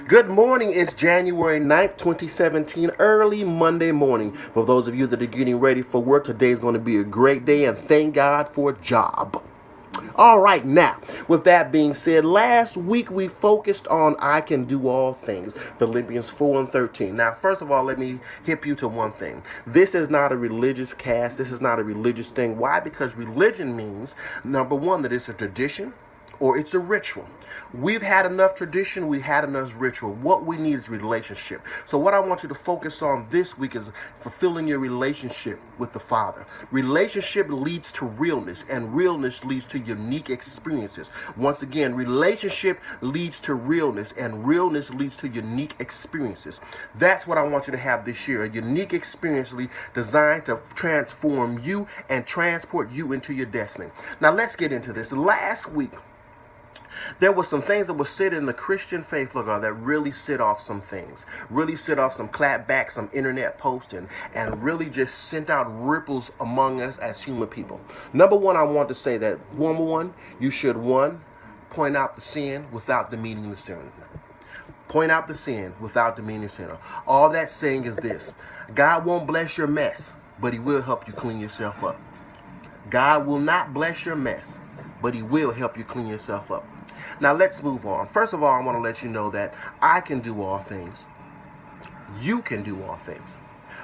Good morning. It's January 9th, 2017, early Monday morning. For those of you that are getting ready for work, today is going to be a great day, and thank God for a job. All right, now, with that being said, last week we focused on I can do all things, Philippians 4 and 13. Now, first of all, let me hip you to one thing. This is not a religious cast. This is not a religious thing. Why? Because religion means, number one, that it's a tradition or it's a ritual. We've had enough tradition, we had enough ritual. What we need is relationship. So what I want you to focus on this week is fulfilling your relationship with the Father. Relationship leads to realness, and realness leads to unique experiences. Once again, relationship leads to realness, and realness leads to unique experiences. That's what I want you to have this year, a unique experience designed to transform you and transport you into your destiny. Now let's get into this. Last week, there were some things that were said in the Christian faith, Lord God, that really set off some things, really set off some clapback, some internet posting, and really just sent out ripples among us as human people. Number one, I want to say that, you should, point out the sin without demeaning the sinner. Point out the sin without demeaning the sinner. All that's saying is this: God won't bless your mess, but he will help you clean yourself up. God will not bless your mess, but he will help you clean yourself up. Now let's move on. First of all, I want to let you know that I can do all things. You can do all things.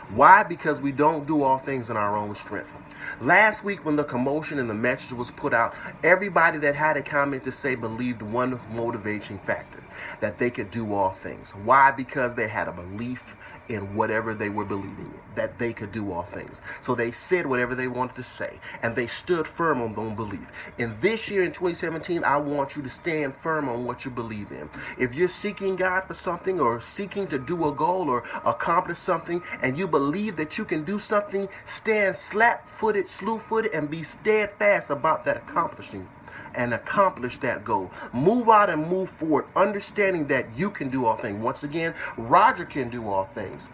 Why? Because we don't do all things in our own strength. Last week when the commotion and the message was put out, everybody that had a comment to say believed one motivating factor, that they could do all things. Why? Because they had a belief in whatever they were believing in, that they could do all things. So they said whatever they wanted to say, and they stood firm on their belief. In this year, in 2017, I want you to stand firm on what you believe in. If you're seeking God for something, or seeking to do a goal or accomplish something, and you believe that you can do something, stand slap-footed, slew-footed, and be steadfast about that accomplishing and accomplish that goal. Move out and move forward, understanding that you can do all things. Once again, Roger can do all things.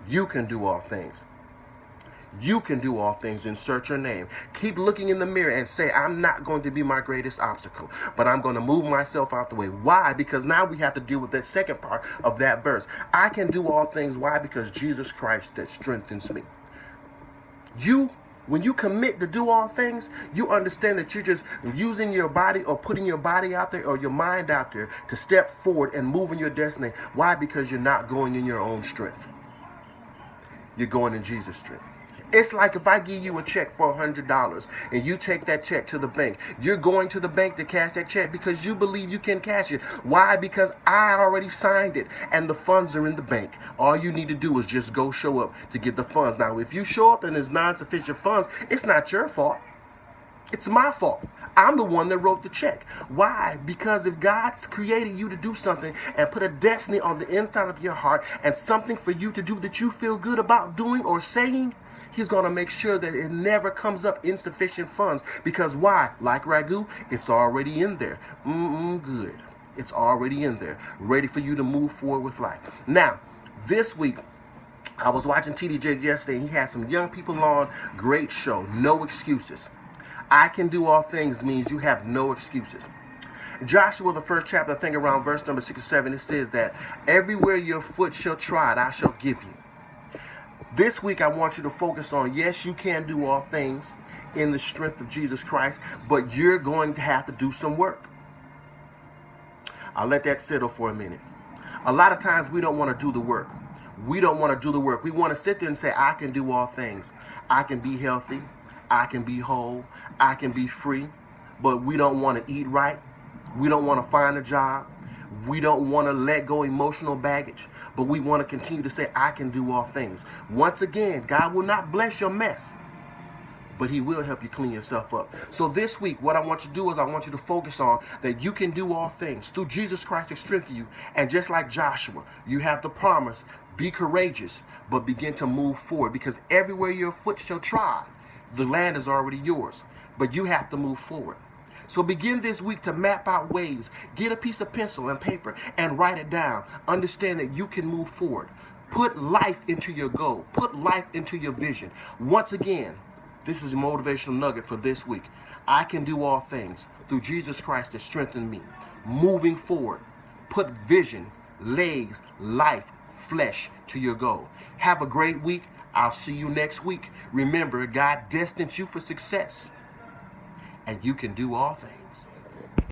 You can do all things. You can do all things. Insert your name. Keep looking in the mirror and say, I'm not going to be my greatest obstacle, but I'm going to move myself out the way. Why? Because now we have to deal with that second part of that verse. I can do all things. Why? Because Jesus Christ that strengthens me. When you commit to do all things, you understand that you're just using your body or putting your body out there or your mind out there to step forward and move in your destiny. Why? Because you're not going in your own strength. You're going in Jesus' strength. It's like if I give you a check for $100 and you take that check to the bank. You're going to the bank to cash that check because you believe you can cash it. Why? Because I already signed it and the funds are in the bank. All you need to do is just go show up to get the funds. Now, if you show up and there's non-sufficient funds, it's not your fault. It's my fault. I'm the one that wrote the check. Why? Because if God's created you to do something and put a destiny on the inside of your heart and something for you to do that you feel good about doing or saying, he's going to make sure that it never comes up insufficient funds. Because why? Like ragu, it's already in there. Good. It's already in there, ready for you to move forward with life. Now, this week, I was watching TDJ yesterday, and he had some young people on. Great show. No excuses. I can do all things means you have no excuses. Joshua, the first chapter, I think around verse number 6 or 7, it says that everywhere your foot shall trod, I shall give you. This week, I want you to focus on, yes, you can do all things in the strength of Jesus Christ, but you're going to have to do some work. I'll let that settle for a minute. A lot of times, we don't want to do the work. We don't want to do the work. We want to sit there and say, I can do all things. I can be healthy. I can be whole. I can be free. But we don't want to eat right. We don't want to find a job. We don't want to let go emotional baggage, but we want to continue to say, I can do all things. Once again, God will not bless your mess, but he will help you clean yourself up. So this week, what I want you to do is I want you to focus on that you can do all things through Jesus Christ that strengthens you. And just like Joshua, you have the promise, be courageous, but begin to move forward, because everywhere your foot shall trod, the land is already yours, but you have to move forward. So begin this week to map out ways. Get a piece of pencil and paper and write it down. Understand that you can move forward. Put life into your goal. Put life into your vision. Once again, this is a motivational nugget for this week. I can do all things through Jesus Christ that strengthens me. Moving forward. Put vision legs, life, flesh to your goal. Have a great week. I'll see you next week. Remember, God destined you for success, and you can do all things.